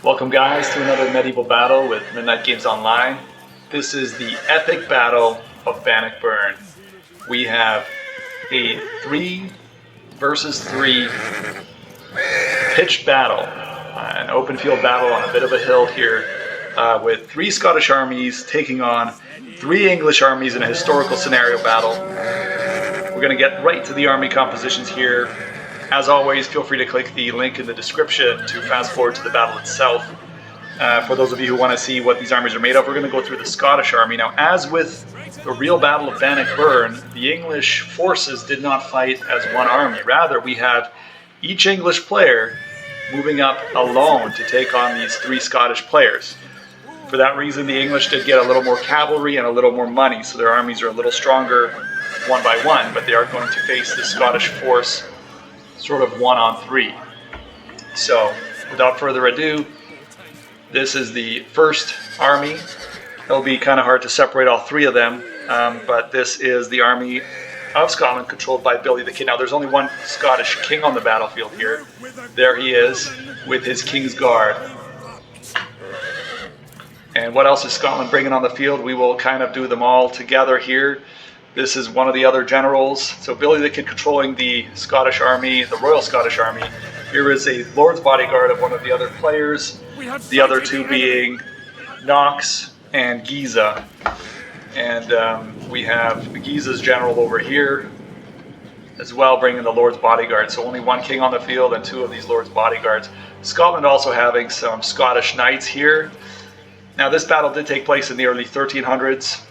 Welcome guys to another medieval battle with Midnight Games Online. This is the epic Battle of Bannockburn. We have a 3 versus 3 pitched battle, an open field battle on a bit of a hill here with 3 Scottish armies taking on 3 English armies in a historical scenario battle. We're going to get right to the army compositions here. As always, feel free to click the link in the description to fast forward to the battle itself. For those of you who want to see what these armies are made of, we're going to go through the Scottish army. Now, as with the real Battle of Bannockburn, the English forces did not fight as one army. Rather, we have each English player moving up alone to take on these 3 Scottish players. For that reason, the English did get a little more cavalry and a little more money, so their armies are a little stronger one by one, but they are going to face the Scottish force sort of 1-on-3. So, without further ado, this is the first army. It'll be kind of hard to separate all 3 of them, but this is the army of Scotland controlled by Billy the Kid. Now, there's only one Scottish king on the battlefield here. There he is with his King's Guard. And what else is Scotland bringing on the field? We will kind of do them all together here. This is one of the other generals. So Billy the Kid controlling the Scottish army, the Royal Scottish Army. Here is a Lord's bodyguard of one of the other players. The other 2 being Knox and Giza. And we have Giza's general over here as well, bringing the Lord's bodyguard. So only 1 king on the field and 2 of these Lord's bodyguards. Scotland also having some Scottish knights here. Now this battle did take place in the early 1300s.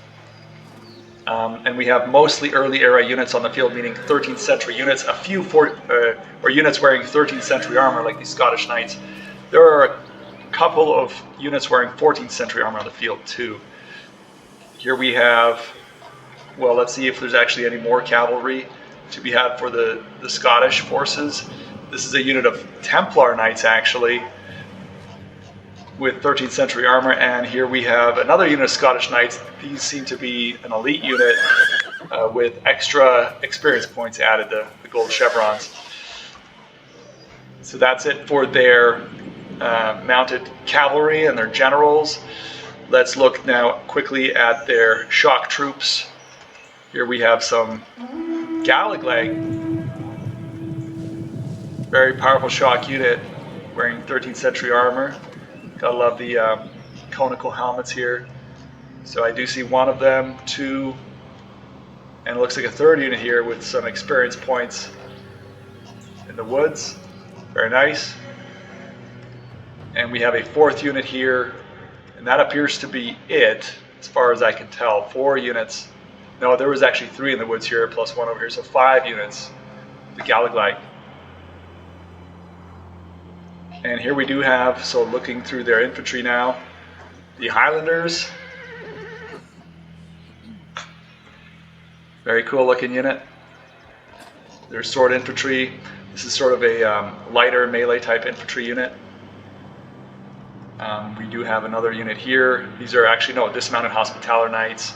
And we have mostly early era units on the field, meaning 13th century units, a few or units wearing 13th century armor like these Scottish knights. There are a couple of units wearing 14th century armor on the field too. Here we have, well, let's see if there's actually any more cavalry to be had for the Scottish forces. This is a unit of Templar knights actually, with 13th century armor, and here we have another unit of Scottish knights. These seem to be an elite unit with extra experience points added, the gold chevrons. So that's it for their mounted cavalry and their generals. Let's look now quickly at their shock troops. Here we have some Galleglag, very powerful shock unit wearing 13th century armor. Gotta love the conical helmets here. So I do see 1 of them, 2, and it looks like a 3rd unit here with some experience points in the woods. Very nice. And we have a 4th unit here, and that appears to be it, as far as I can tell. 4 units. No, there was actually 3 in the woods here, plus 1 over here, so 5 units. The Galleglag. And here we do have, so looking through their infantry now, the Highlanders. Very cool looking unit. Their sword infantry. This is sort of a lighter melee type infantry unit. We do have another unit here. These are actually, no, dismounted Hospitaller Knights.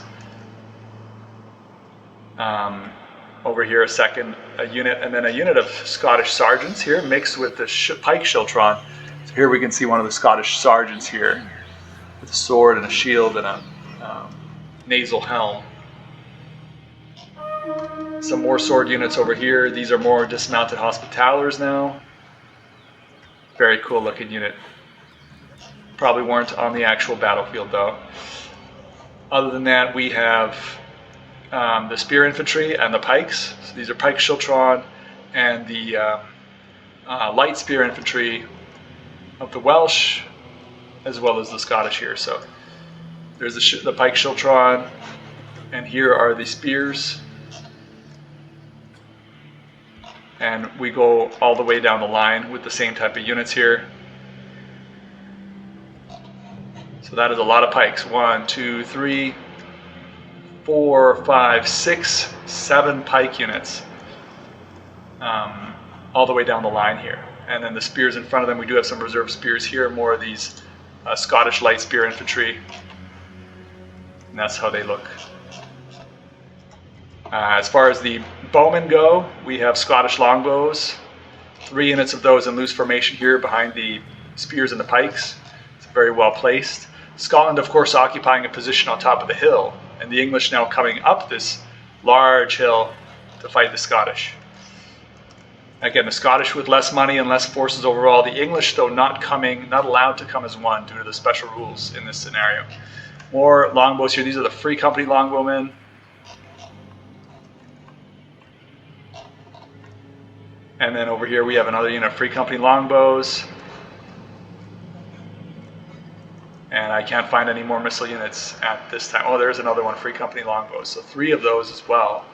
Over here a unit, and then a unit of Scottish sergeants here mixed with the pike schiltron. So here we can see one of the Scottish sergeants here with a sword and a shield and a nasal helm. Some more sword units over here. These are more dismounted Hospitallers now. Very cool looking unit. Probably weren't on the actual battlefield though. Other than that, we have the spear infantry and the pikes. So these are pike schiltron and the light spear infantry of the Welsh, as well as the Scottish here. So there's the pike schiltron, and here are the spears. And we go all the way down the line with the same type of units here. So that is a lot of pikes. 1, 2, 3, 4, 5, 6, 7 pike units all the way down the line here. And then the spears in front of them, we do have some reserve spears here, more of these Scottish light spear infantry. And that's how they look. As far as the bowmen go, we have Scottish longbows, 3 units of those in loose formation here behind the spears and the pikes. very well placed. Scotland, of course, occupying a position on top of the hill, and the English now coming up this large hill to fight the Scottish. Again, the Scottish with less money and less forces overall. The English, though, not allowed to come as one due to the special rules in this scenario. More longbows here. These are the Free Company longbowmen. And then over here we have another unit of Free Company longbows. And I can't find any more missile units at this time. Oh, there's another one, Free Company longbows. So 3 of those as well.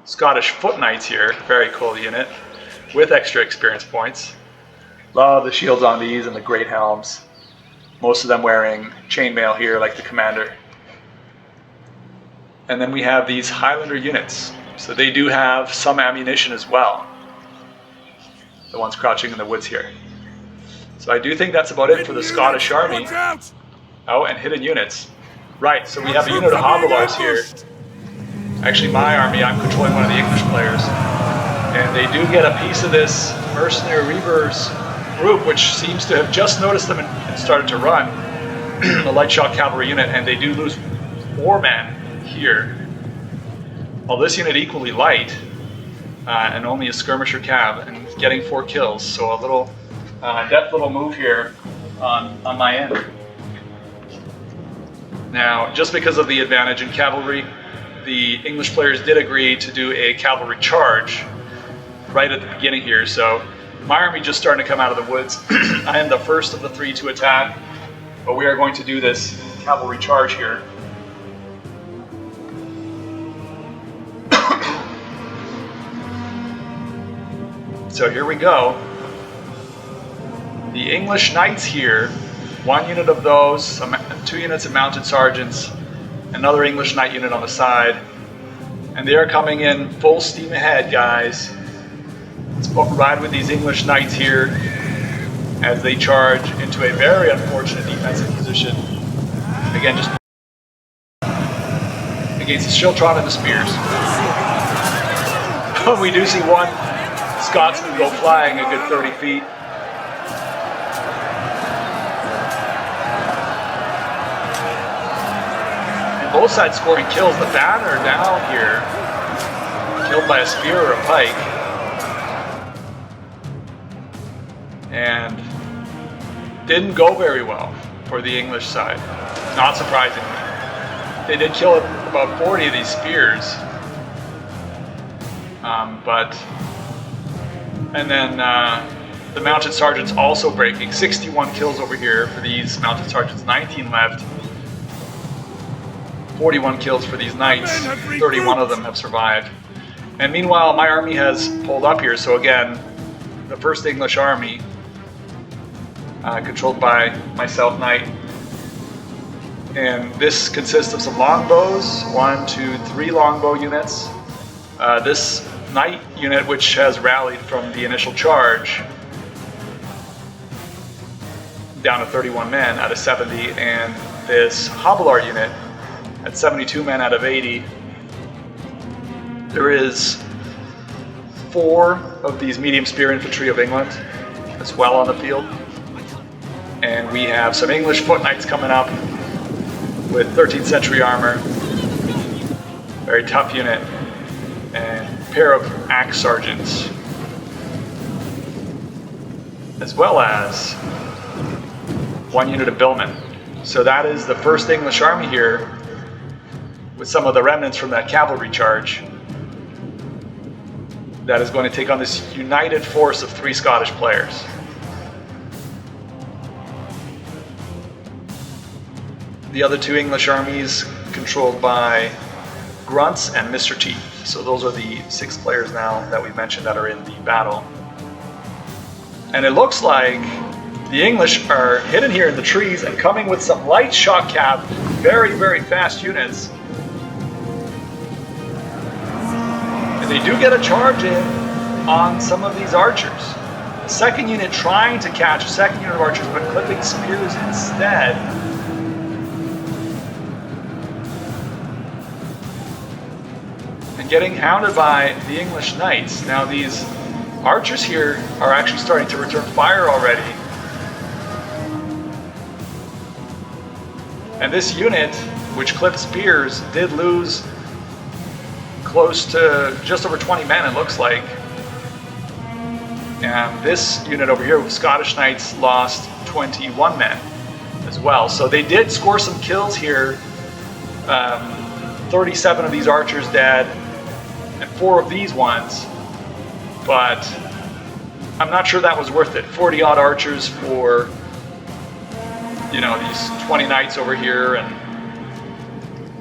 Scottish Foot Knights here, very cool unit, with extra experience points. Love the shields on these and the great helms. Most of them wearing chainmail here like the commander. And then we have these Highlander units. So they do have some ammunition as well. The ones crouching in the woods here. So I do think that's about it for the Scottish Army. Oh, and hidden units. Right, so we have a unit of Hobilars here. Actually, my army, I'm controlling one of the English players. And they do get a piece of this mercenary Reavers group, which seems to have just noticed them and started to run. The light shot cavalry unit, and they do lose 4 men here. Well, this unit equally light, and only a skirmisher cav, and getting 4 kills. So a little deft little move here on my end. Now, just because of the advantage in cavalry, the English players did agree to do a cavalry charge right at the beginning here. So my army just starting to come out of the woods. I am the first of the 3 to attack, but we are going to do this cavalry charge here. So here we go. The English Knights here, 1 unit of those, 2 units of mounted sergeants, another English Knight unit on the side, and they are coming in full steam ahead, guys. Let's ride with these English Knights here as they charge into a very unfortunate defensive position. Again, just against the Schiltron and the spears. We do see one Scotsman go flying a good 30 feet. And both sides scoring kills. The banner down here, killed by a spear or a pike. And didn't go very well for the English side, not surprisingly. They did kill about 40 of these spears. And then the mounted sergeants also breaking. 61 kills over here for these mounted sergeants, 19 left. 41 kills for these knights, 31 of them have survived. And meanwhile, my army has pulled up here. So again, the 1st English Army, controlled by myself, Knight. And this consists of some longbows, 1, 2, 3 longbow units. This Knight unit, which has rallied from the initial charge, down to 31 men out of 70, and this Hobilar unit at 72 men out of 80. There is 4 of these medium spear infantry of England as well on the field. And we have some English foot knights coming up with 13th century armor. Very tough unit. And a pair of axe sergeants. As well as 1 unit of billmen. So that is the 1st English Army here, with some of the remnants from that cavalry charge, that is going to take on this united force of 3 Scottish players. The other 2 English armies controlled by Grunts and Mr. T. So those are the 6 players now that we mentioned that are in the battle. And it looks like the English are hidden here in the trees and coming with some light shot cav, very, very fast units. And they do get a charge in on some of these archers. The 2nd unit trying to catch a 2nd unit of archers, but clipping spears instead. And getting hounded by the English knights. Now these archers here are actually starting to return fire already. And this unit, which clipped spears, did lose close to just over 20 men, it looks like. And this unit over here with Scottish Knights lost 21 men as well. So they did score some kills here. 37 of these archers dead, and 4 of these ones. But I'm not sure that was worth it. 40 odd archers for, you know, these 20 knights over here, and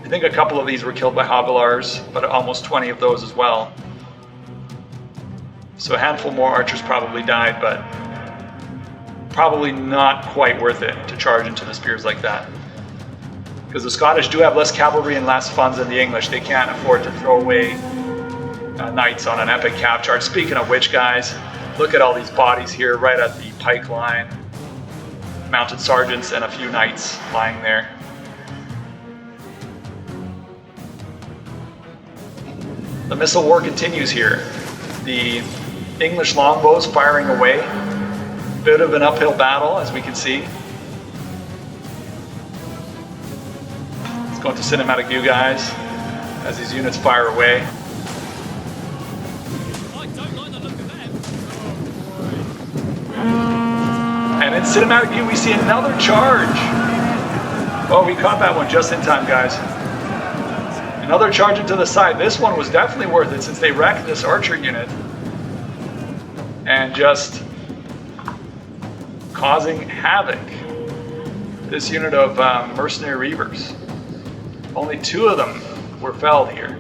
I think a couple of these were killed by Hobilars, but almost 20 of those as well. So a handful more archers probably died, but probably not quite worth it to charge into the spears like that. Because the Scottish do have less cavalry and less funds than the English. They can't afford to throw away knights on an epic cav charge. Speaking of which, guys, look at all these bodies here right at the pike line. Mounted sergeants and a few knights lying there. The missile war continues here. The English longbows firing away. Bit of an uphill battle, as we can see. Let's go into cinematic view, guys, as these units fire away. And in cinematic view, we see another charge. Oh, we caught that one just in time, guys. Another charge into the side. This one was definitely worth it since they wrecked this archer unit and just causing havoc. This unit of mercenary reavers. Only 2 of them were felled here.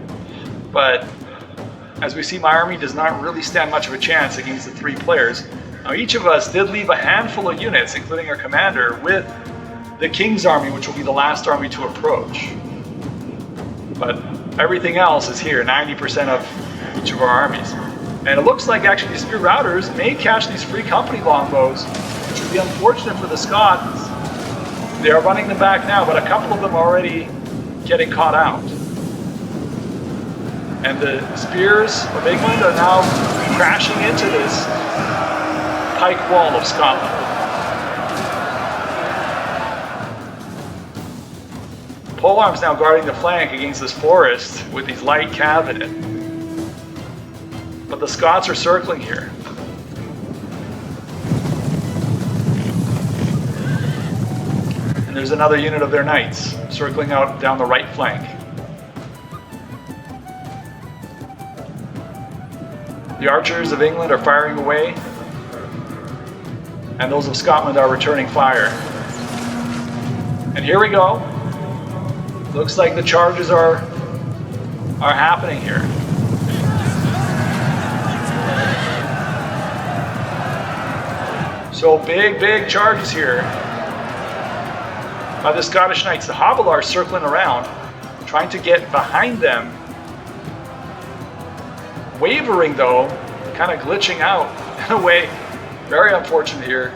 But as we see, my army does not really stand much of a chance against the 3 players. Now, each of us did leave a handful of units, including our commander, with the King's army, which will be the last army to approach. But everything else is here, 90% of each of our armies. And it looks like actually the spear routers may catch these free company longbows, which would be unfortunate for the Scots. They are running them back now, but a couple of them are already getting caught out. And the spears of England are now crashing into this pike wall of Scotland. Polearm's now guarding the flank against this forest with these light cav in it. But the Scots are circling here. And there's another unit of their knights circling out down the right flank. The archers of England are firing away, and those of Scotland are returning fire. And here we go. Looks like the charges are happening here. So big charges here by the Scottish Knights. The Hobilars circling around, trying to get behind them. Wavering though, kind of glitching out in a way. Very unfortunate here.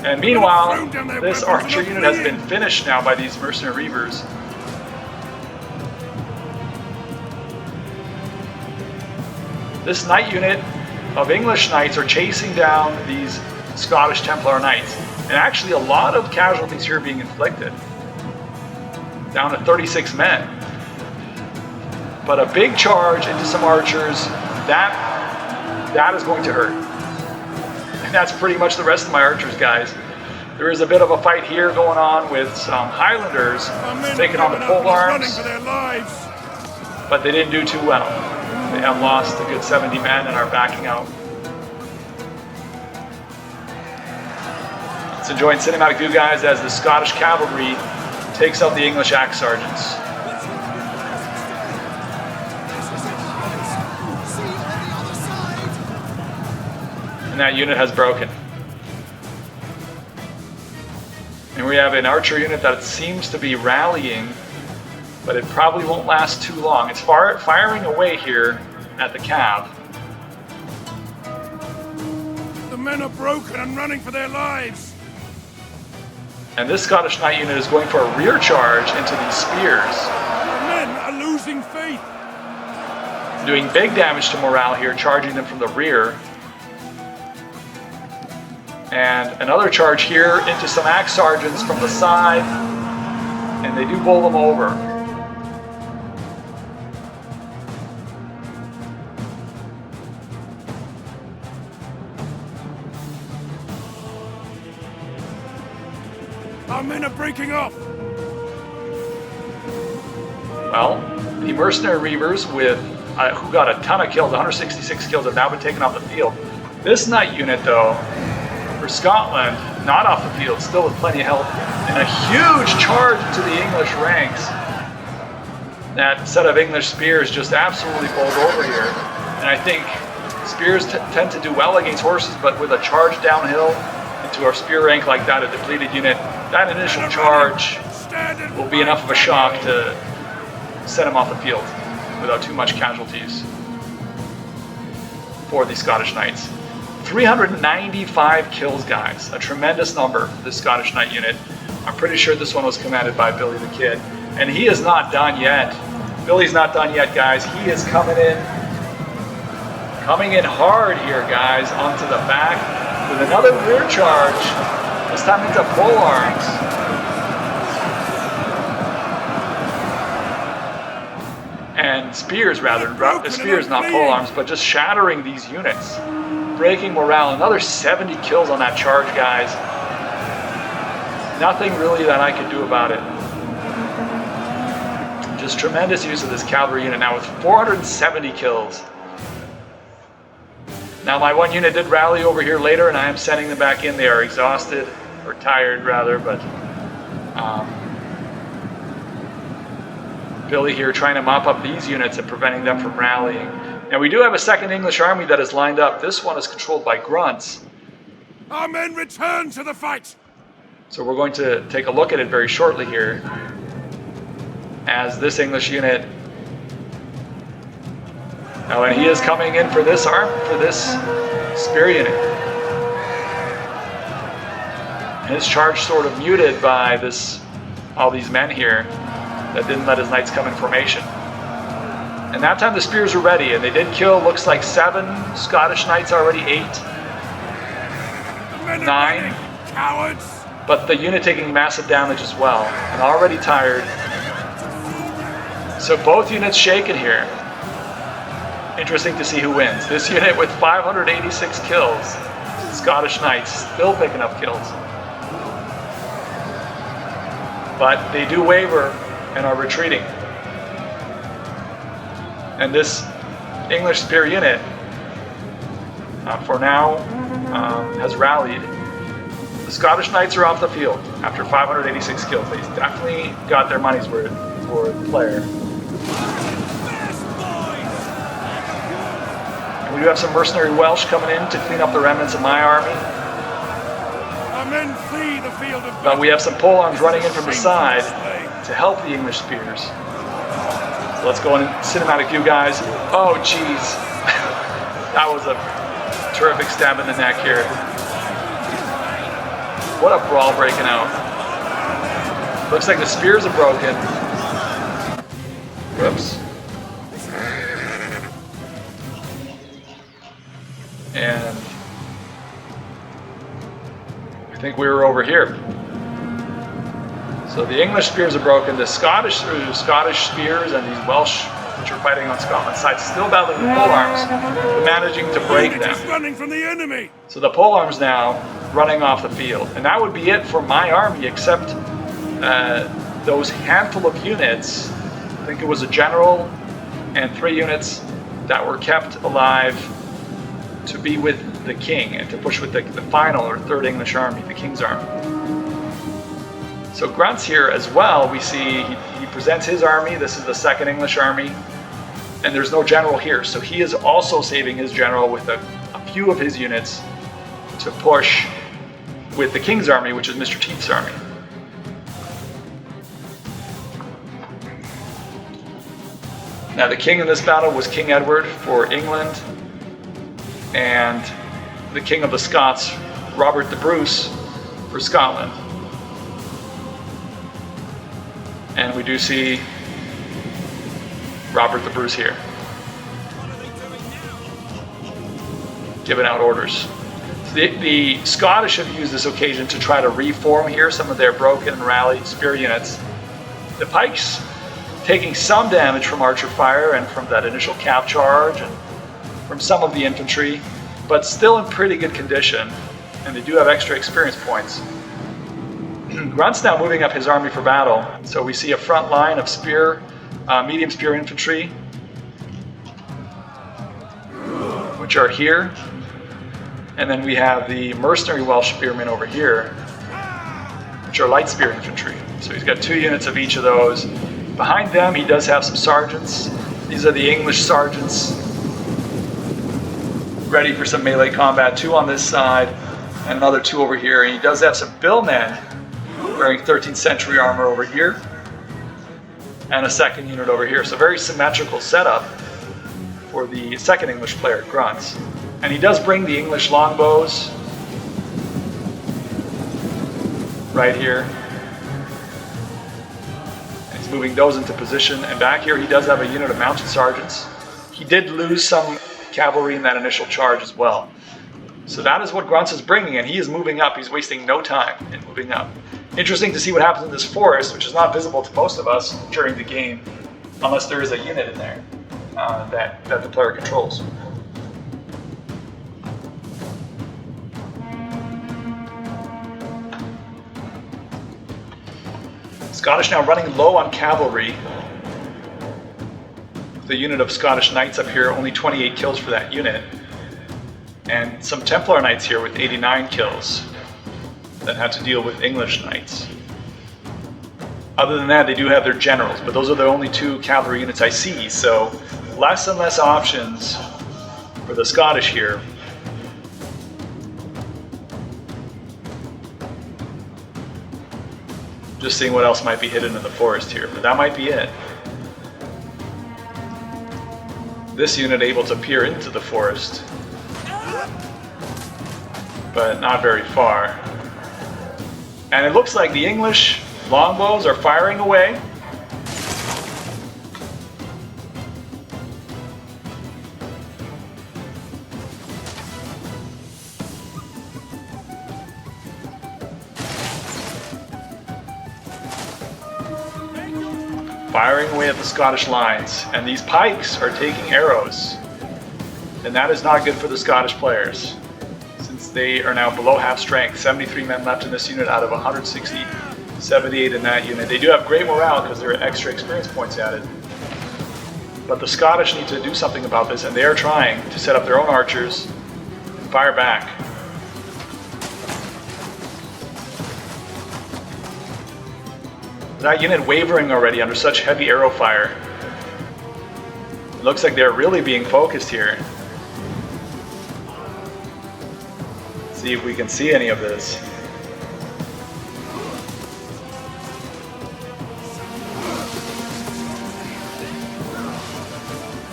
And meanwhile, this archer unit has been finished now by these mercenary reavers. This knight unit of English knights are chasing down these Scottish Templar knights. And actually a lot of casualties here being inflicted. Down to 36 men. But a big charge into some archers, that is going to hurt. And that's pretty much the rest of my archers, guys. There is a bit of a fight here going on with some Highlanders taking on the polearms, but they didn't do too well. They have lost a good 70 men and are backing out. Let's enjoy in cinematic view, guys, as the Scottish cavalry takes out the English axe sergeants. And that unit has broken. And we have an archer unit that seems to be rallying, but it probably won't last too long. It's firing away here at the cav. The men are broken and running for their lives. And this Scottish Knight unit is going for a rear charge into these spears. The men are losing faith. Doing big damage to morale here, charging them from the rear. And another charge here into some axe sergeants from the side. and they do bowl them over. Our men are breaking off. Well, the mercenary reavers with who got a ton of kills, 166 kills, have now been taken off the field. This knight unit, though, for Scotland, not off the field, still with plenty of health, and a huge charge into the English ranks. That set of English spears just absolutely bowled over here. And I think spears tend to do well against horses, but with a charge downhill into our spear rank like that, a depleted unit, that initial charge will be enough of a shock to set him off the field without too much casualties for the Scottish Knights. 395 kills, guys. A tremendous number for this Scottish Knight unit. I'm pretty sure this one was commanded by Billy the Kid. And he is not done yet. Billy's not done yet, guys. He is coming in hard here, guys, onto the back with another rear charge, this time into pole arms. And spears, rather. Spears, not pole arms, but just shattering these units. Breaking morale. Another 70 kills on that charge, guys. Nothing really that I could do about it. Just tremendous use of this cavalry unit now with 470 kills. Now my one unit did rally over here later, and I am sending them back in. They are exhausted, or tired rather, but Billy here trying to mop up these units and preventing them from rallying. And we do have a second English army that is lined up. This one is controlled by grunts. Our men return to the fight. So we're going to take a look at it very shortly here, as this English unit. Oh, and he is coming in for this spear unit. His charge sort of muted by all these men here that didn't let his knights come in formation. And that time the spears were ready, and they did kill, looks like 7 Scottish knights already, 8, 9. Cowards! But the unit taking massive damage as well, and already tired. So both units shaken here. Interesting to see who wins. This unit with 586 kills. Scottish Knights still picking up kills. But they do waver and are retreating. And this English spear unit, for now, has rallied. The Scottish Knights are off the field after 586 kills. They definitely got their money's worth for the player. We do have some mercenary Welsh coming in to clean up the remnants of my army. Our men flee the field of battle. But we have some pole arms running in from the side to help the English spears. So let's go in cinematic view, guys. Oh, jeez. That was a terrific stab in the neck here. What a brawl breaking out. Looks like the spears are broken. Whoops. And I think we were over here. So the English spears are broken. The Scottish spears and these Welsh, which are fighting on Scotland's side, still battling the pole arms, but managing to break them. Running from the enemy. So the pole arms now running off the field, and that would be it for my army, except those handful of units. I think it was a general and 3 units that were kept alive to be with the king and to push with the final or 3rd English army, the king's army. So grunts here as well, we see he presents his army. This is the 2nd English army, and there's no general here, so he is also saving his general with a few of his units to push with the king's army, which is Mr. Teeth's army. Now the king in this battle was King Edward for England, and the King of the Scots, Robert the Bruce, for Scotland. And we do see Robert the Bruce here, giving out orders. The Scottish have used this occasion to try to reform here some of their broken and rallied spear units The pikes taking some damage from archer fire and from that initial cav charge and from some of the infantry, but still in pretty good condition, and they do have extra experience points. Grunt's now moving up his army for battle, so we see a front line of spear, medium spear infantry, which are here, and then we have the mercenary Welsh spearmen over here, which are light spear infantry. So he's got 2 units of each of those. Behind them he does have some sergeants. These are the English sergeants, ready for some melee combat. 2 on this side, and another 2 over here. And he does have some billmen wearing 13th century armor over here, and a second unit over here. So very symmetrical setup for the second English player, Grunts. And he does bring the English longbows right here. And he's moving those into position. And back here he does have a unit of mounted sergeants. He did lose some cavalry in that initial charge as well. So that is what Grunts is bringing, and he is moving up. He's wasting no time in moving up. Interesting to see what happens in this forest, which is not visible to most of us during the game, unless there is a unit in there that the player controls. Scottish now running low on cavalry. The unit of Scottish Knights up here, only 28 kills for that unit. And some Templar Knights here with 89 kills that had to deal with English Knights. Other than that, they do have their generals, but those are the only 2 cavalry units I see, so less and less options for the Scottish here. Just seeing what else might be hidden in the forest here, but that might be it. This unit able to peer into the forest, but not very far. And it looks like the English longbows are firing away. Firing away at the Scottish lines, and these pikes are taking arrows, and that is not good for the Scottish players, since they are now below half strength. 73 men left in this unit out of 160, 78 in that unit. They do have great morale because there are extra experience points added, but the Scottish need to do something about this, and they are trying to set up their own archers and fire back. That unit wavering already under such heavy arrow fire. It looks like they're really being focused here. Let's see if we can see any of this.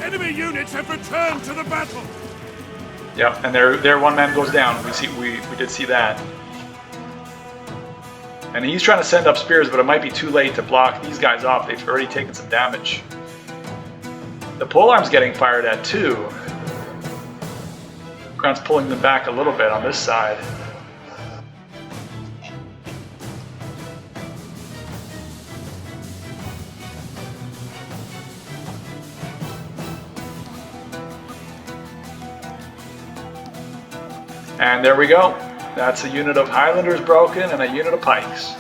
Enemy units have returned to the battle. Yep, and their one man goes down. We did see that. And he's trying to send up spears, but it might be too late to block these guys off. They've already taken some damage. The polearm's getting fired at too. Grunt's pulling them back a little bit on this side. And there we go. That's a unit of Highlanders broken and a unit of pikes.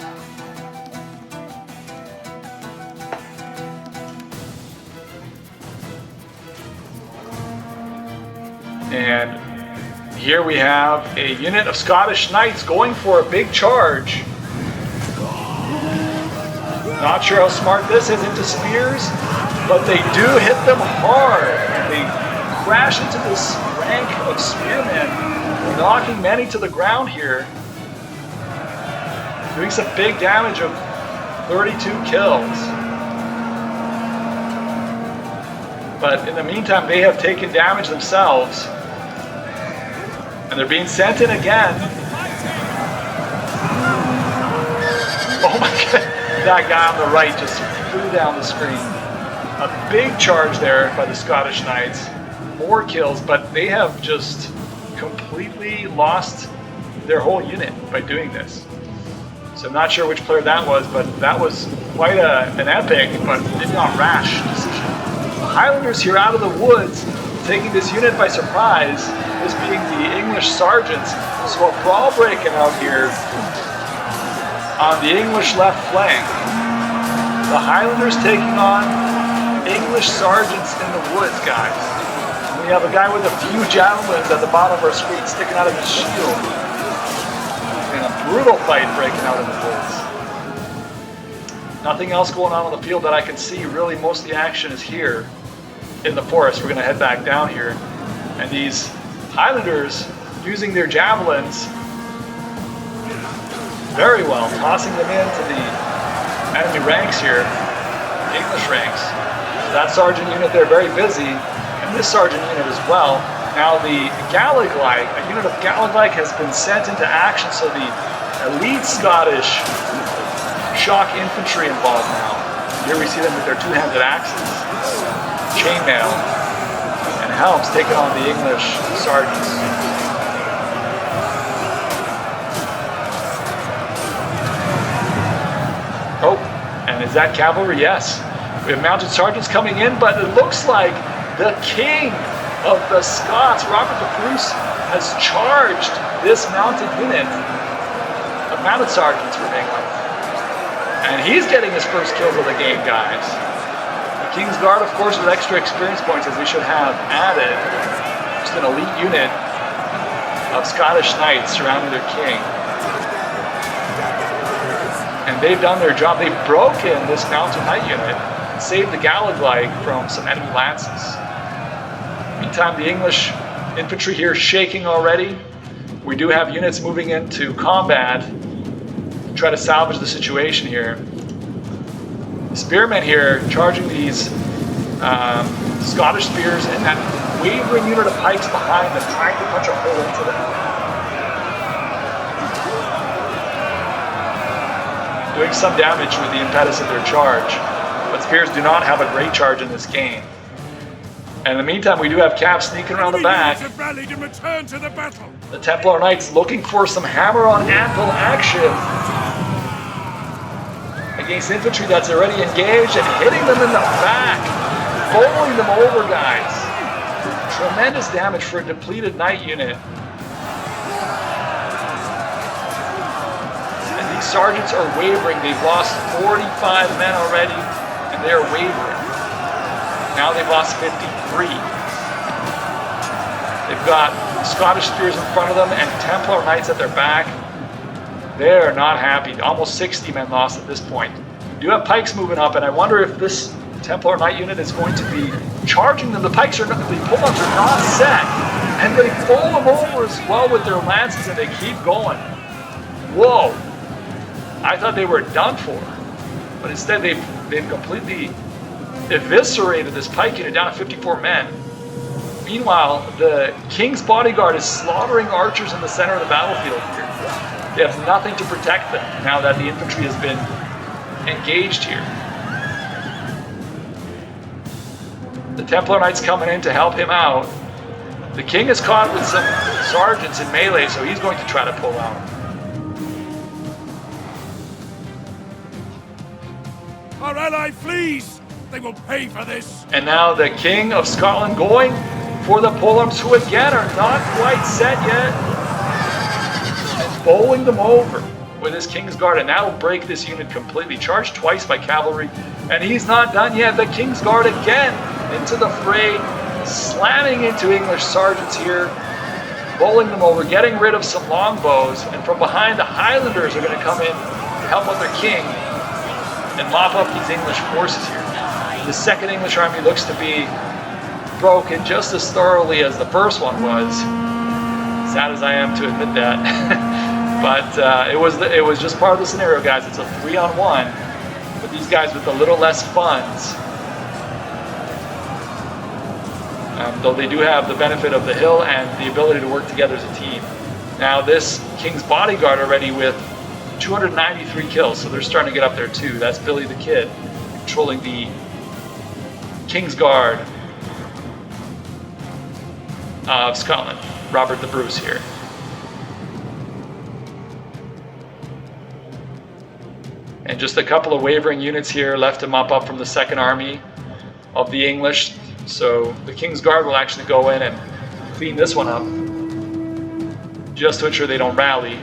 And here we have a unit of Scottish Knights going for a big charge. Not sure how smart this is into spears, but they do hit them hard. They crash into this rank of spearmen, knocking many to the ground here, doing some big damage of 32 kills. But in the meantime, they have taken damage themselves, and they're being sent in again. Oh my god, that guy on the right just flew down the screen. A big charge there by the Scottish Knights. More kills, but they have just completely lost their whole unit by doing this. So I'm not sure which player that was, but that was quite an epic, but maybe not rash decision. The Highlanders here out of the woods, taking this unit by surprise, this being the English sergeants. So a brawl breaking out here on the English left flank. The Highlanders taking on English sergeants in the woods, guys. We have a guy with a few javelins at the bottom of our screen sticking out of his shield. And a brutal fight breaking out in the woods. Nothing else going on the field that I can see. Really, most of the action is here in the forest. We're going to head back down here. And these Highlanders using their javelins very well, tossing them into the enemy ranks here, the English ranks. So that sergeant unit there very busy, and this sergeant unit as well. Now the Gallagly, a unit of Gallagly has been sent into action, so the elite Scottish shock infantry involved now. Here we see them with their two-handed axes, chainmail, and helms taking on the English sergeants. Oh, and is that cavalry? Yes. We have mounted sergeants coming in, but it looks like the king of the Scots, Robert the Bruce, has charged this mounted unit of mounted sergeants from England. And he's getting his first kills of the game, guys. The King's Guard, of course, with extra experience points, as we should have added. Just an elite unit of Scottish knights surrounding their king. And they've done their job. They've broken this mounted knight unit and saved the Gallagly from some enemy lances. Meantime, the English infantry here shaking already. We do have units moving into combat to try to salvage the situation here. The spearmen here charging these Scottish spears, and that wavering unit of pikes behind them trying to punch a hole into them. Doing some damage with the impetus of their charge, but spears do not have a great charge in this game. And in the meantime, we do have Cav sneaking around the back. The Templar Knights looking for some hammer on anvil action against infantry that's already engaged and hitting them in the back, bowling them over, guys. Tremendous damage for a depleted knight unit. Sergeants are wavering. They've lost 45 men already, and they're wavering. Now they've lost 53. They've got Scottish spears in front of them and Templar Knights at their back. They're not happy. Almost 60 men lost at this point. We do have pikes moving up, and I wonder if this Templar Knight unit is going to be charging them. The pikes are not, the pull-ups are not set, and they pull them over as well with their lances, and they keep going. Whoa! I thought they were done for, but instead they've completely eviscerated this pike unit down to 54 men. Meanwhile, the King's bodyguard is slaughtering archers in the center of the battlefield here. They have nothing to protect them now that the infantry has been engaged here. The Templar Knights coming in to help him out. The King is caught with some sergeants in melee, so he's going to try to pull out. Our ally flees! They will pay for this! And now the King of Scotland going for the polearms, who again are not quite set yet. And bowling them over with his King's Guard, and that will break this unit completely. Charged twice by cavalry, and he's not done yet. The King's Guard again into the fray, slamming into English sergeants here, bowling them over, getting rid of some longbows, and from behind the Highlanders are going to come in to help out their king and mop up these English forces here. The second English army looks to be broken just as thoroughly as the first one was. Sad as I am to admit that. But it was just part of the scenario, guys. It's a 3-on-1 with these guys with a little less funds. Though they do have the benefit of the hill and the ability to work together as a team. Now this King's bodyguard already with 293 kills, so they're starting to get up there too. That's Billy the Kid controlling the King's Guard of Scotland. Robert the Bruce here. And just a couple of wavering units here left to mop up from the second army of the English. So the King's Guard will actually go in and clean this one up, just to ensure they don't rally.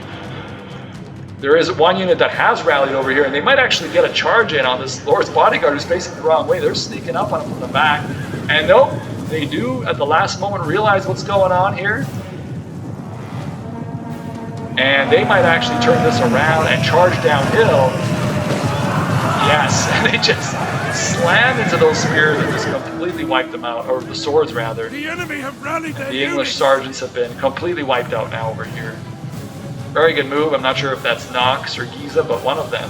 There is one unit that has rallied over here, and they might actually get a charge in on this Lord's Bodyguard who's facing the wrong way. They're sneaking up on him from the back. And nope, they do at the last moment realize what's going on here. And they might actually turn this around and charge downhill. Yes, and they just slammed into those spears and just completely wiped them out, or the swords rather. The enemy have rallied their The English units. sergeants have been completely wiped out now over here. Very good move. I'm not sure if that's Knox or Giza, but one of them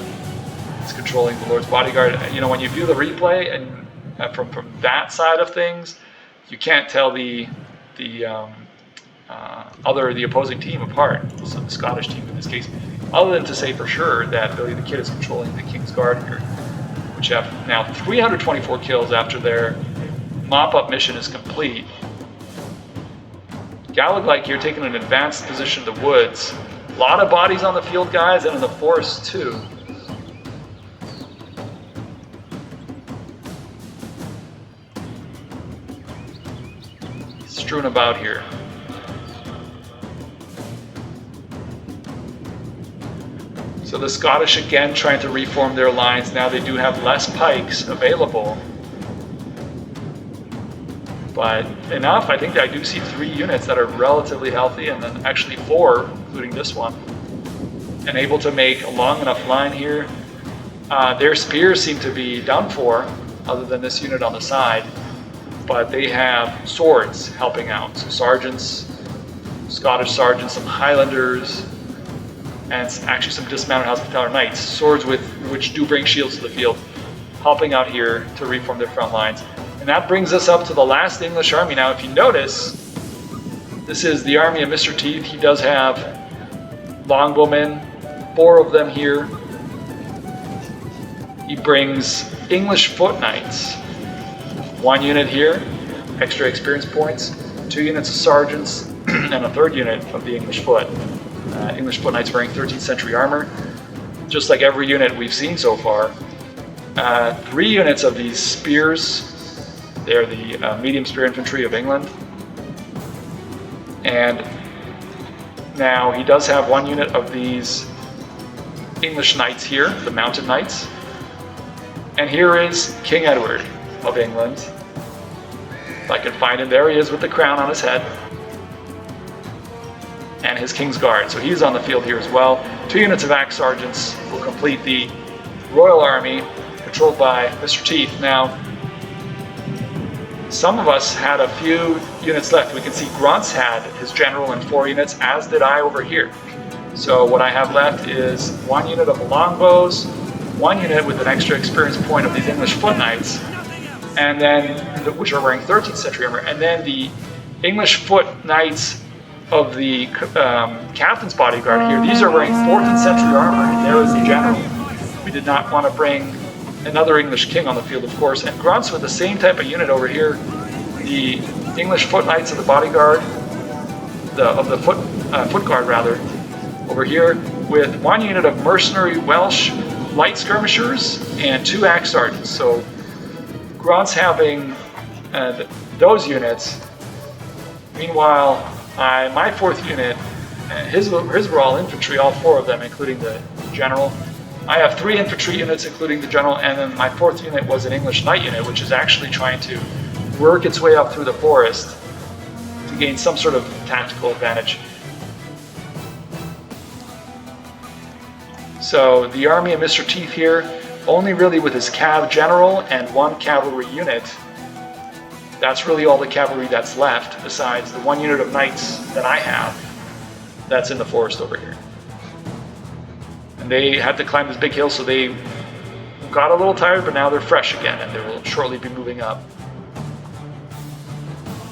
is controlling the Lord's Bodyguard. You know, when you view the replay and from that side of things, you can't tell the opposing team apart. So the Scottish team in this case, other than to say for sure that Billy the Kid is controlling the King's Guard here, which have now 324 kills after their mop-up mission is complete. Gallagher here taking an advanced position in the woods. A lot of bodies on the field, guys, and in the forest too. Strewn about here. So the Scottish again trying to reform their lines. Now they do have less pikes available. But enough, I think I do see 3 units that are relatively healthy, and then actually 4, including this one, and able to make a long enough line here. Their spears seem to be done for, other than this unit on the side, but they have swords helping out. So sergeants, Scottish sergeants, some Highlanders, and actually some dismounted Hospitaller Knights, swords which do bring shields to the field, helping out here to reform their front lines. And that brings us up to the last English army. Now, if you notice, this is the army of Mr. Teeth. He does have longbowmen, 4 of them here. He brings English foot knights, 1 unit here, extra experience points, 2 units of sergeants, and a 3rd unit of the English foot. English foot knights wearing 13th century armor, just like every unit we've seen so far. 3 units of these spears. They're the medium spear infantry of England. And now he does have 1 unit of these English knights here, the mounted knights. And here is King Edward of England. If I can find him, there he is with the crown on his head. And his King's Guard. So he's on the field here as well. 2 units of axe sergeants will complete the Royal Army, controlled by Mr. Teeth. Now, some of us had a few units left. We can see Gruntz had his general and 4 units, as did I over here. So what I have left is 1 unit of the longbows, 1 unit with an extra experience point of these English foot knights, and then which are wearing 13th century armor, and then the English foot knights of the captain's bodyguard here. These are wearing 14th century armor, and there is the general. We did not want to bring another English king on the field, of course, and Gruntz with the same type of unit over here, the English foot knights of the bodyguard, of the foot guard rather, over here, with 1 unit of mercenary Welsh light skirmishers and 2 axe sergeants. So Gruntz having those units. Meanwhile, my 4th unit, his were all infantry, all 4 of them, including the general. I have 3 infantry units, including the general, and then my 4th unit was an English knight unit, which is actually trying to work its way up through the forest to gain some sort of tactical advantage. So the army of Mr. Teeth here, only really with his cav general and 1 cavalry unit. That's really all the cavalry that's left, besides the 1 unit of knights that I have that's in the forest over here. And they had to climb this big hill, so they got a little tired, but now they're fresh again, and they will shortly be moving up.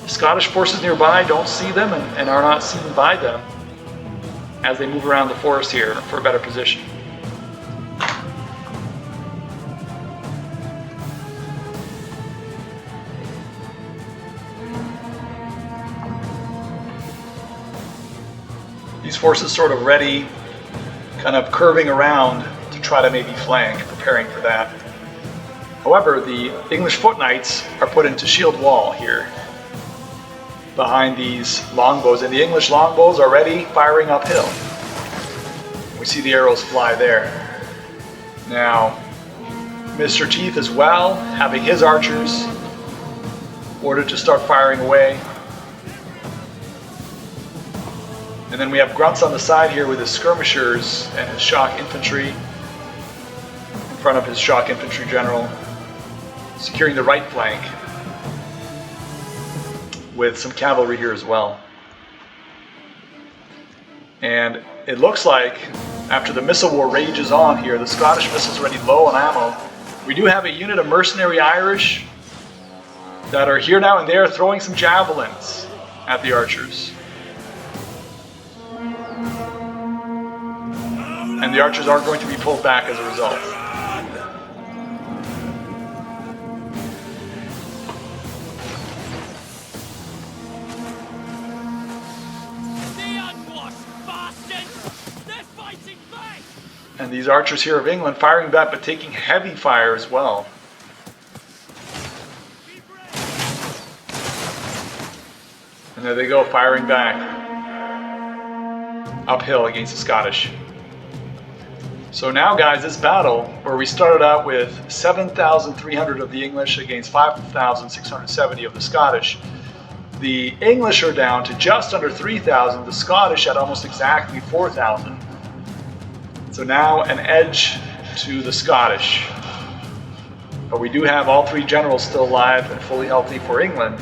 The Scottish forces nearby don't see them and are not seen by them as they move around the forest here for a better position. These forces sort of ready, kind of curving around to try to maybe flank, preparing for that. However, the English foot knights are put into shield wall here behind these longbows, and the English longbows are already firing uphill. We see the arrows fly there. Now, Mr. Teeth as well, having his archers ordered to start firing away. And then we have Grunts on the side here with his skirmishers and his shock infantry in front of his shock infantry general, securing the right flank with some cavalry here as well. And it looks like after the missile war rages on here, the Scottish missiles are already low on ammo. We do have a unit of mercenary Irish that are here now, and they are throwing some javelins at the archers. And the archers are going to be pulled back as a result. And these archers here of England firing back, but taking heavy fire as well. And there they go, firing back uphill against the Scottish. So now, guys, this battle, where we started out with 7,300 of the English against 5,670 of the Scottish, the English are down to just under 3,000, the Scottish at almost exactly 4,000. So now an edge to the Scottish. But we do have all three generals still alive and fully healthy for England.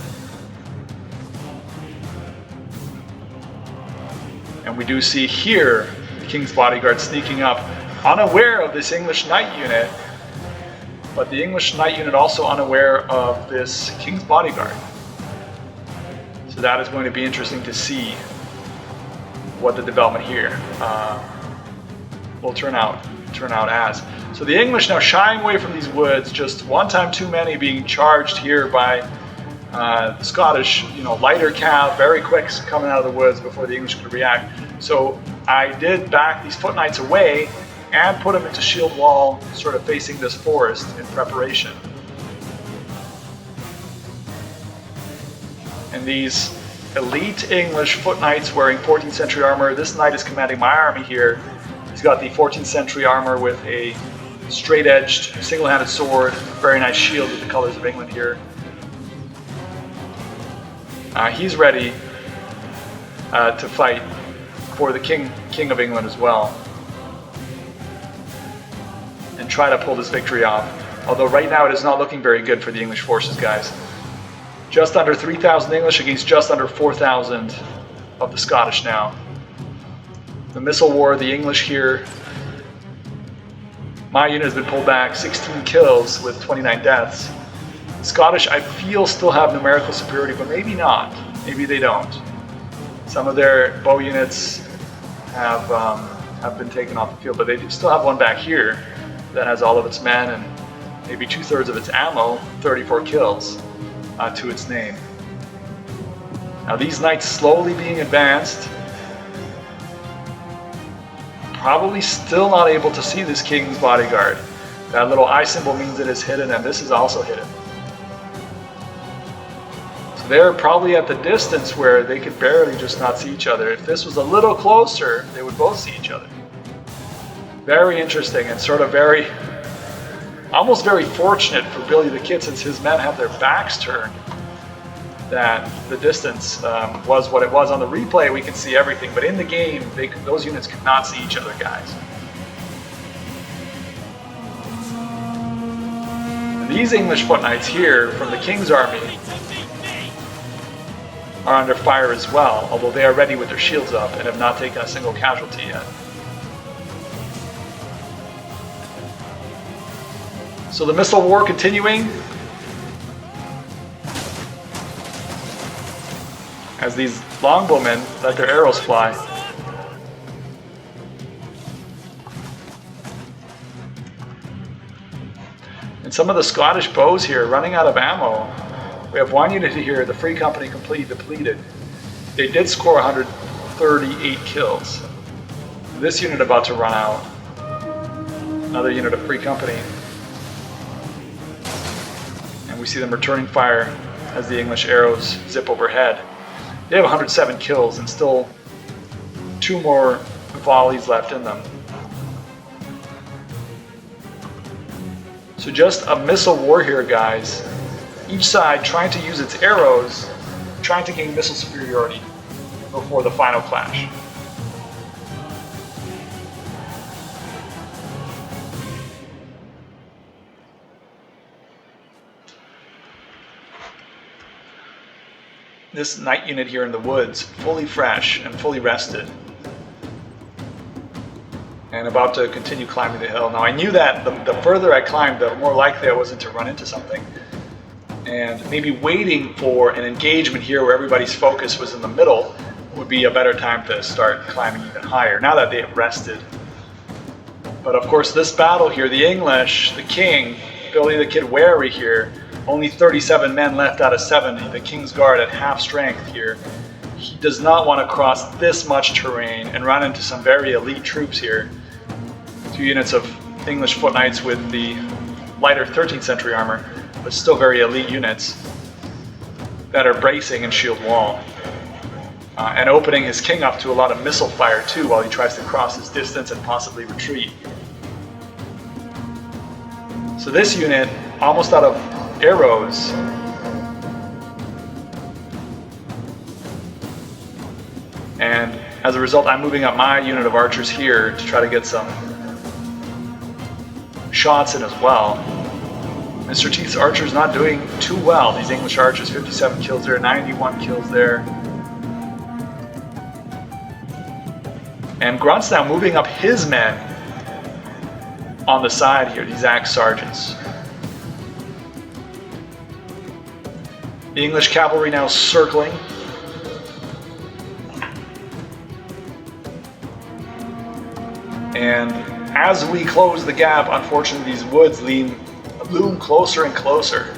And we do see here the King's Bodyguard sneaking up, unaware of this English knight unit, but the English knight unit also unaware of this King's Bodyguard. So that is going to be interesting to see what the development here will turn out as. So the English now shying away from these woods, just one time too many being charged here by the Scottish, lighter cav, very quick coming out of the woods before the English could react. So I did back these foot knights away and put them into shield wall, sort of facing this forest in preparation. And these elite English foot knights wearing 14th century armor. This knight is commanding my army here. He's got the 14th century armor with a straight-edged, single-handed sword, very nice shield with the colors of England here. He's ready to fight for the King of England as well, and try to pull this victory off. Although right now it is not looking very good for the English forces, guys. Just under 3,000 English against just under 4,000 of the Scottish now. The missile war, the English here. My unit has been pulled back, 16 kills with 29 deaths. The Scottish, I feel, still have numerical superiority, but maybe not. Maybe they don't. Some of their bow units have been taken off the field, but they still have one back here that has all of its men and maybe 2/3 of its ammo, 34 kills to its name. Now these knights slowly being advanced, probably still not able to see this King's Bodyguard. That little eye symbol means it is hidden, and this is also hidden. So they're probably at the distance where they could barely just not see each other. If this was a little closer, they would both see each other. Very interesting, and sort of almost very fortunate for Billy the Kid, since his men have their backs turned, that the distance was what it was. On the replay we can see everything, but in the game those units could not see each other, guys. And these English foot knights here from the King's army are under fire as well, although they are ready with their shields up and have not taken a single casualty yet. So the missile war continuing as these longbowmen let their arrows fly. And some of the Scottish bows here running out of ammo. We have one unit here, the Free Company, completely depleted. They did score 138 kills. This unit about to run out. Another unit of Free Company. And we see them returning fire as the English arrows zip overhead. They have 107 kills and still 2 more volleys left in them. So just a missile war here, guys. Each side trying to use its arrows, trying to gain missile superiority before the final clash. This night unit here in the woods, fully fresh and fully rested, and about to continue climbing the hill. Now I knew that the further I climbed, the more likely I wasn't to run into something, and maybe waiting for an engagement here where everybody's focus was in the middle would be a better time to start climbing even higher, now that they have rested. But of course this battle here, the English, the king, Billy the Kid wary here, only 37 men left out of 70, the King's Guard at half strength here. He does not want to cross this much terrain and run into some very elite troops here. 2 units of English foot knights with the lighter 13th century armor, but still very elite units that are bracing in shield wall. And opening his king up to a lot of missile fire too while he tries to cross his distance and possibly retreat. So this unit, almost out of arrows, and as a result I'm moving up my unit of archers here to try to get some shots in as well. Mr. Teeth's archers not doing too well, these English archers, 57 kills there, 91 kills there. And Grunt's now moving up his men on the side here, these axe sergeants. The English cavalry now circling. And as we close the gap, unfortunately these woods loom closer and closer.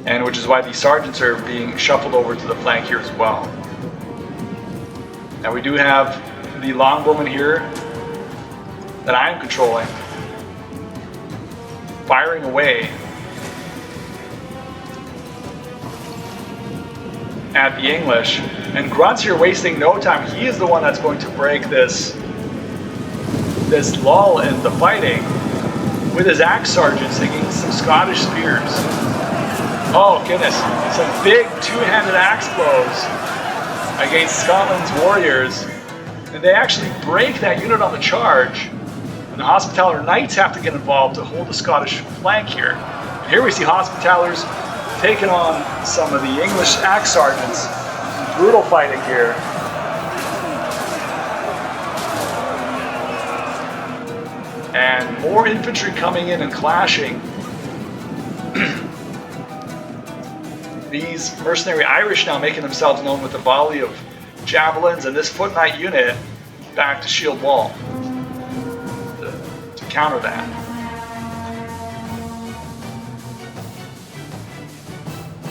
And which is why these sergeants are being shuffled over to the flank here as well. Now we do have the longbowmen here that I am controlling, firing away at the English, and Grunt's here wasting no time. He is the one that's going to break this lull in the fighting with his axe sergeants singing some Scottish spears. Oh goodness, some big two-handed axe blows against Scotland's warriors, and they actually break that unit on the charge. And the Hospitaller Knights have to get involved to hold the Scottish flank here. And here we see Hospitallers taking on some of the English axe sergeants. Brutal fighting here. And more infantry coming in and clashing. These mercenary Irish now making themselves known with a volley of javelins, and this foot knight unit back to shield wall to counter that.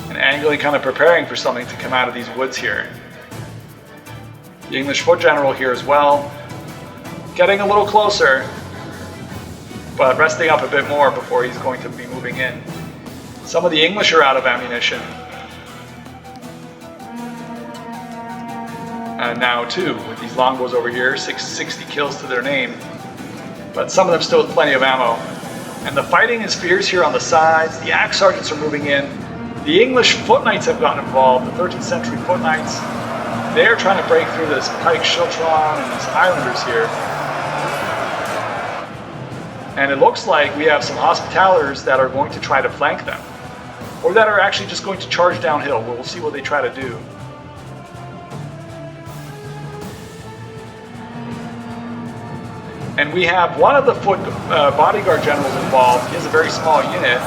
And angrily kind of preparing for something to come out of these woods here. The English foot general here as well, getting a little closer, but resting up a bit more before he's going to be moving in. Some of the English are out of ammunition. And now too, with these longbows over here, 60 kills to their name. But some of them still with plenty of ammo. And the fighting is fierce here on the sides. The axe sergeants are moving in. The English foot knights have gotten involved, the 13th century foot knights. They're trying to break through this pike Shiltron and these Highlanders here. And it looks like we have some Hospitallers that are going to try to flank them, or that are actually just going to charge downhill. We'll see what they try to do. And we have one of the foot bodyguard generals involved. He has a very small unit,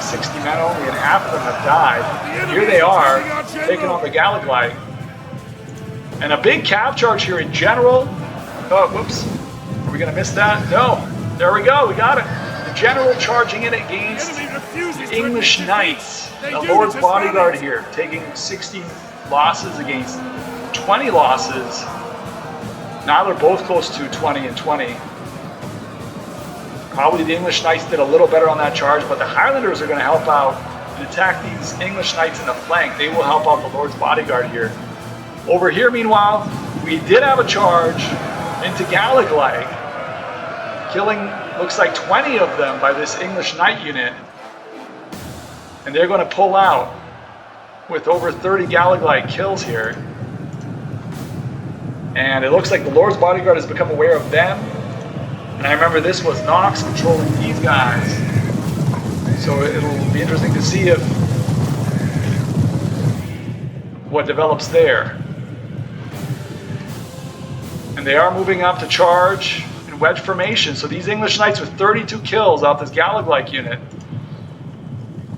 60 men only, and half of them have died. Here they are, taking on the Gallagly. And a big cav charge here in general. Oh, whoops. Are we going to miss that? No. There we go. We got it. The general charging in against refuses to English admit defeat. Knights, Their the unit Lord's has bodyguard rallied. here, taking 16 losses against 20 losses. Now they're both close to 20 and 20. Probably the English Knights did a little better on that charge, but the Highlanders are going to help out and attack these English Knights in the flank. They will help out the Lord's bodyguard here. Over here, meanwhile, we did have a charge into Galaglag, killing, looks like 20 of them by this English Knight unit. And they're going to pull out with over 30 Galaglag kills here. And it looks like the Lord's bodyguard has become aware of them. And I remember this was Nox controlling these guys. So it'll be interesting to see if what develops there. And they are moving up to charge in wedge formation. So these English Knights with 32 kills off this Galaglag unit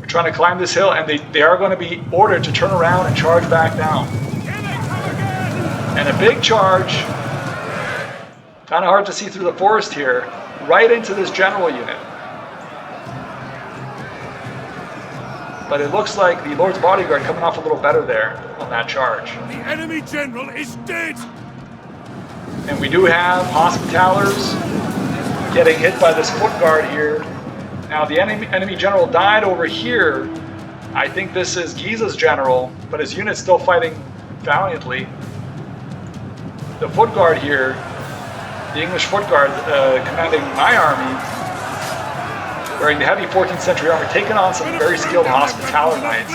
are trying to climb this hill, and they are going to be ordered to turn around and charge back down. And a big charge, kind of hard to see through the forest here, right into this general unit. But it looks like the Lord's bodyguard coming off a little better there on that charge. The enemy general is dead. And we do have Hospitallers getting hit by this foot guard here. Now the enemy general died over here. I think this is Giza's general, but his unit's still fighting valiantly. The foot guard here, the English foot guard commanding my army, wearing the heavy 14th century armor, taking on some very skilled Hospitaller Knights.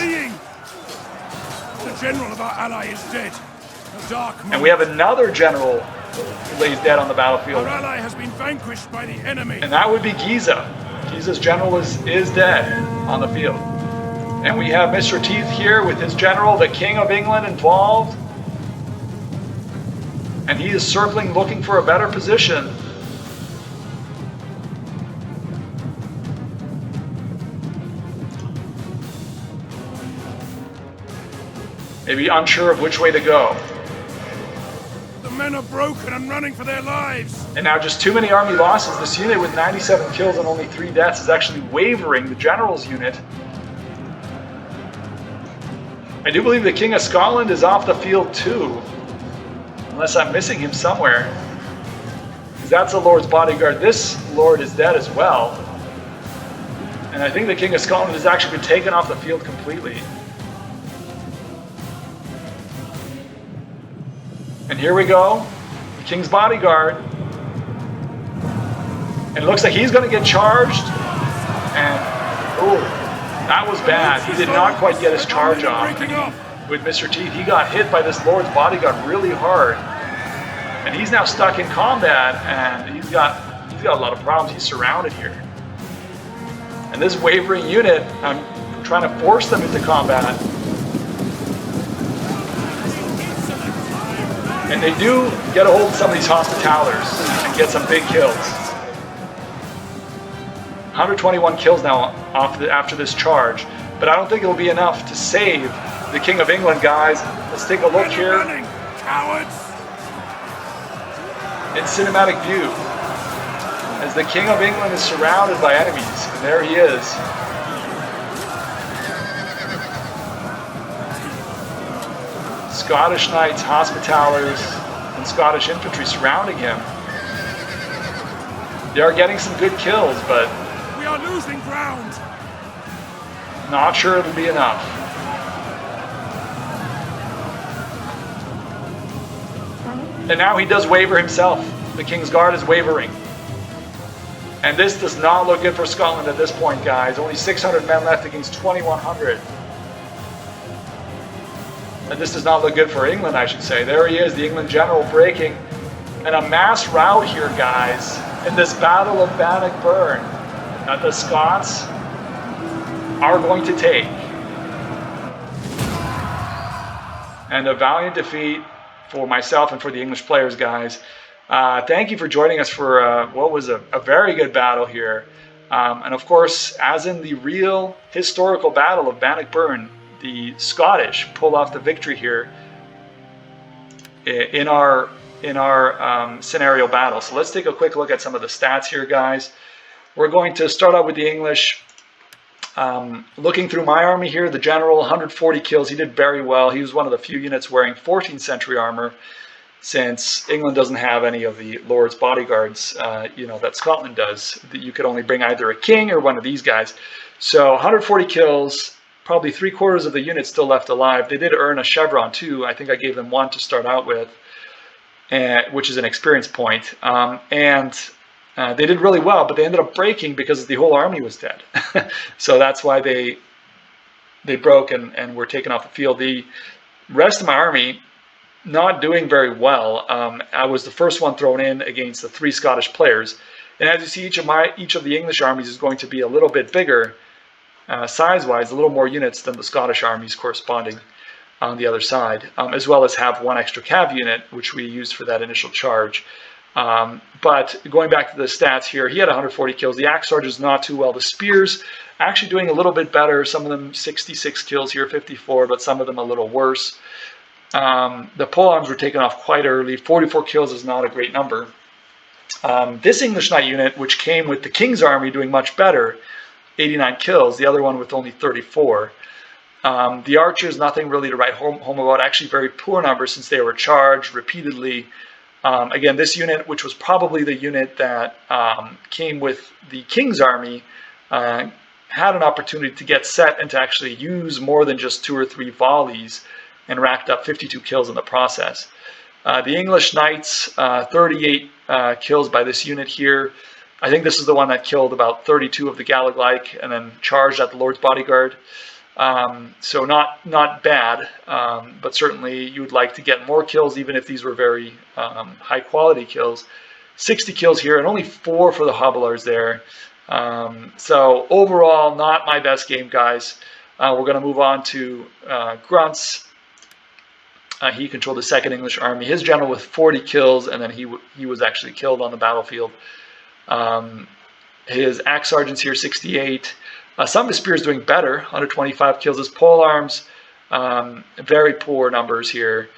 The general of our ally is dead. A dark moment. And we have another general who lays dead on the battlefield. Our ally has been vanquished by the enemy. And that would be Giza. Giza's general is dead on the field. And we have Mr. Teeth here with his general, the King of England, involved. And he is circling, looking for a better position. Maybe unsure of which way to go. The men are broken and running for their lives. And now just too many army losses. This unit with 97 kills and only 3 deaths is actually wavering the general's unit. I do believe the King of Scotland is off the field too. Unless I'm missing him somewhere. Because that's the Lord's bodyguard. This Lord is dead as well. And I think the King of Scotland has actually been taken off the field completely. And here we go. The King's bodyguard. And it looks like he's going to get charged. And, oh, that was bad. He did not quite get his charge off. With Mr. Teeth, he got hit by this Lord's bodyguard really hard. And he's now stuck in combat, and he's got a lot of problems. He's surrounded here. And this wavering unit, I'm trying to force them into combat. And they do get a hold of some of these Hospitallers and get some big kills. 121 kills now after this charge, but I don't think it'll be enough to save the King of England, guys. Let's take a look here in cinematic view as the King of England is surrounded by enemies, and there he is. Scottish Knights, Hospitallers, and Scottish infantry surrounding him. They are getting some good kills, but we are losing ground. Not sure it'll be enough. And now he does waver himself. The King's Guard is wavering. And this does not look good for Scotland at this point, guys. Only 600 men left against 2,100. And this does not look good for England, I should say. There he is, the England general breaking. And a mass rout here, guys, in this Battle of Bannockburn that the Scots are going to take. And a valiant defeat for myself and for the English players, guys. Thank you for joining us for what was a very good battle here. And of course, as in the real historical Battle of Bannockburn, the Scottish pull off the victory here in our scenario battle. So let's take a quick look at some of the stats here, guys. We're going to start out with the English. Looking through my army here, the general, 140 kills. He did very well. He was one of the few units wearing 14th century armor, since England doesn't have any of the Lord's bodyguards, that Scotland does. You could only bring either a king or one of these guys. So 140 kills, probably 3/4 of the unit still left alive. They did earn a chevron too. I think I gave them one to start out with, which is an experience point. They did really well, but they ended up breaking because the whole army was dead. So that's why they broke and were taken off the field. The rest of my army, not doing very well. I was the first one thrown in against the 3 Scottish players. And as you see, each of the English armies is going to be a little bit bigger, size-wise, a little more units than the Scottish armies corresponding on the other side, as well as have 1 extra cav unit, which we used for that initial charge. But going back to the stats here, he had 140 kills. The axe sergeants not too well. The spears actually doing a little bit better. Some of them 66 kills here, 54, but some of them a little worse. The polearms were taken off quite early. 44 kills is not a great number. This English Knight unit, which came with the King's Army, doing much better, 89 kills. The other one with only 34. The archers, nothing really to write home about. Actually, very poor numbers since they were charged repeatedly. Again, this unit, which was probably the unit that came with the King's Army, had an opportunity to get set and to actually use more than just 2 or 3 volleys, and racked up 52 kills in the process. The English Knights, 38 kills by this unit here. I think this is the one that killed about 32 of the Gallic and then charged at the Lord's bodyguard. So not bad, but certainly you would like to get more kills, even if these were very high quality kills. 60 kills here and only 4 for the Hobblers there. So overall, not my best game, guys. We're going to move on to Grunts. He controlled the 2nd English Army. His general with 40 kills, and then he was actually killed on the battlefield. His axe sergeants here, 68. Some of his spears doing better, 125 kills. His polearms, very poor numbers here.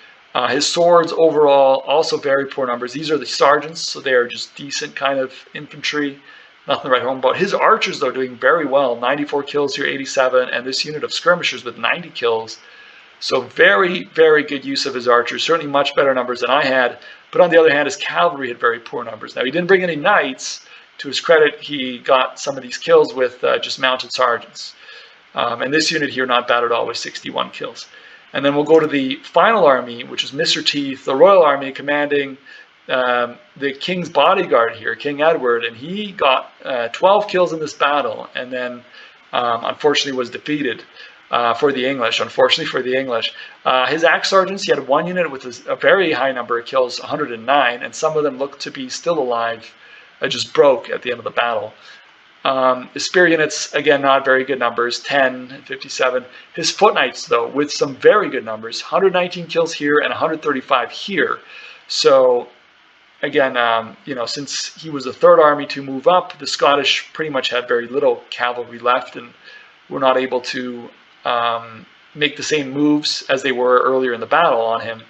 His swords overall, also very poor numbers. These are the sergeants, so they are just decent kind of infantry. Nothing to write home about. His archers, though, doing very well. 94 kills here, 87, and this unit of skirmishers with 90 kills. So very, very good use of his archers. Certainly much better numbers than I had. But on the other hand, his cavalry had very poor numbers. Now, he didn't bring any knights. To his credit, he got some of these kills with just mounted sergeants. And this unit here, not bad at all, with 61 kills. And then we'll go to the final army, which is Mr. Teeth, the Royal Army commanding the King's bodyguard here, King Edward. And he got 12 kills in this battle, and then unfortunately was defeated. For the English, unfortunately for the English. His axe sergeants, he had 1 unit with a very high number of kills, 109, and some of them looked to be still alive, just broke at the end of the battle. His spear units, again, not very good numbers, 10 and 57. His foot knights, though, with some very good numbers, 119 kills here and 135 here. So, again, since he was the 3rd army to move up, the Scottish pretty much had very little cavalry left and were not able to make the same moves as they were earlier in the battle on him.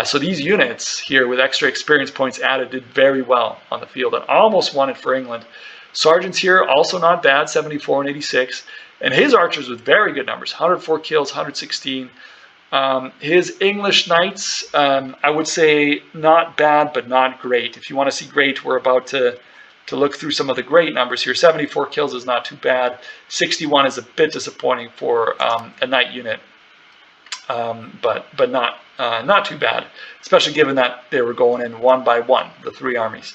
So these units here with extra experience points added did very well on the field and almost won it for England. Sergeants here also not bad, 74 and 86. And his archers with very good numbers, 104 kills, 116. His English Knights, I would say not bad, but not great. If you want to see great, we're about to look through some of the great numbers here. 74 kills is not too bad. 61 is a bit disappointing for a knight unit, but not too bad, especially given that they were going in 1 by 1, the 3 armies.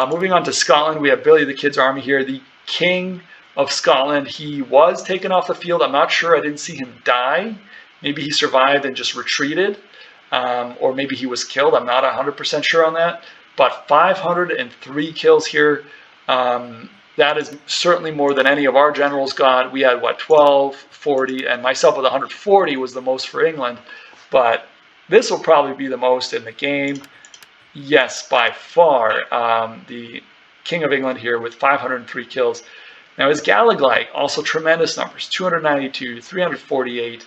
Moving on to Scotland, we have Billy the Kid's army here. The King of Scotland, he was taken off the field. I'm not sure. I didn't see him die. Maybe he survived and just retreated, or maybe he was killed. I'm not 100% sure on that. But 503 kills here. That is certainly more than any of our generals got. We had, 12, 40, and myself with 140 was the most for England. But this will probably be the most in the game. Yes, by far. The King of England here with 503 kills. Now his Gallic, also tremendous numbers, 292, 348.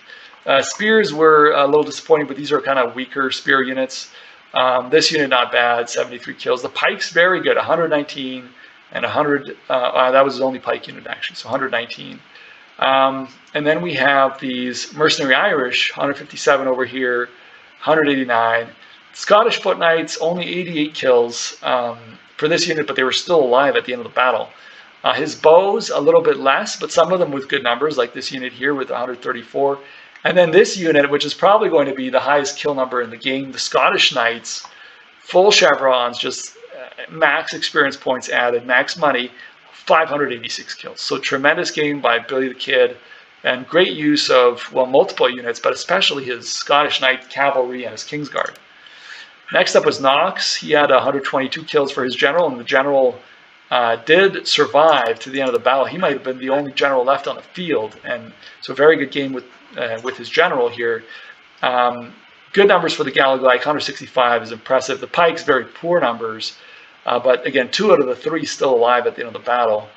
Spears were a little disappointing, but these are kind of weaker spear units. This unit not bad, 73 kills. The pikes very good, 119 and 100. That was his only pike unit actually, so 119. And then we have these mercenary Irish, 157 over here, 189. Scottish foot knights, only 88 kills for this unit, but they were still alive at the end of the battle. His bows, a little bit less, but some of them with good numbers, like this unit here with 134. And then this unit, which is probably going to be the highest kill number in the game, the Scottish Knights, full chevrons, just max experience points added, max money, 586 kills. So tremendous game by Billy the Kid, and great use of, well, multiple units, but especially his Scottish Knight cavalry and his Kingsguard. Next up was Knox. He had 122 kills for his general, and the general did survive to the end of the battle. He might have been the only general left on the field, and so very good game with his general here. Good numbers for the Gallagly. 165 is impressive. The Pikes, very poor numbers, but again, 2 out of the 3 still alive at the end of the battle.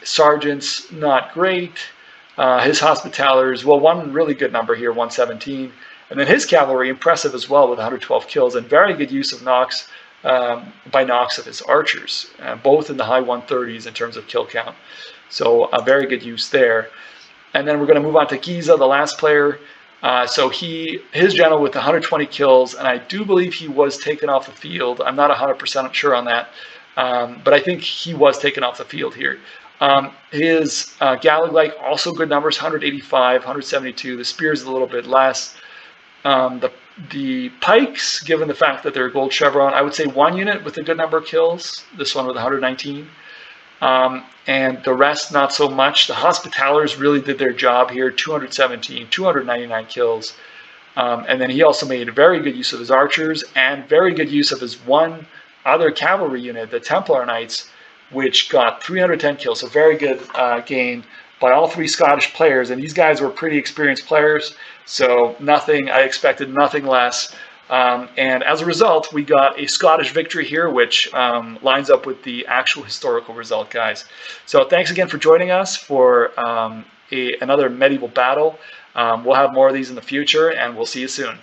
Sergeants, not great. His Hospitallers, well, one really good number here, 117. And then his cavalry, impressive as well with 112 kills, and very good use of Knox, by Knox of his archers, both in the high 130s in terms of kill count. So a very good use there. And then we're going to move on to Giza, the last player. So his general with 120 kills, and I do believe he was taken off the field. I'm not 100% sure on that, but I think he was taken off the field here. His Gallagly, also good numbers, 185, 172. The Spears a little bit less. The Pikes, given the fact that they're gold chevron, I would say 1 unit with a good number of kills. This one with 119. And the rest, not so much. The Hospitallers really did their job here, 217, 299 kills. And then he also made very good use of his archers and very good use of his one other cavalry unit, the Templar Knights, which got 310 kills. So very good game by all 3 Scottish players. And these guys were pretty experienced players. So I expected nothing less. And as a result, we got a Scottish victory here, which lines up with the actual historical result, guys. So thanks again for joining us for another medieval battle. We'll have more of these in the future, and we'll see you soon.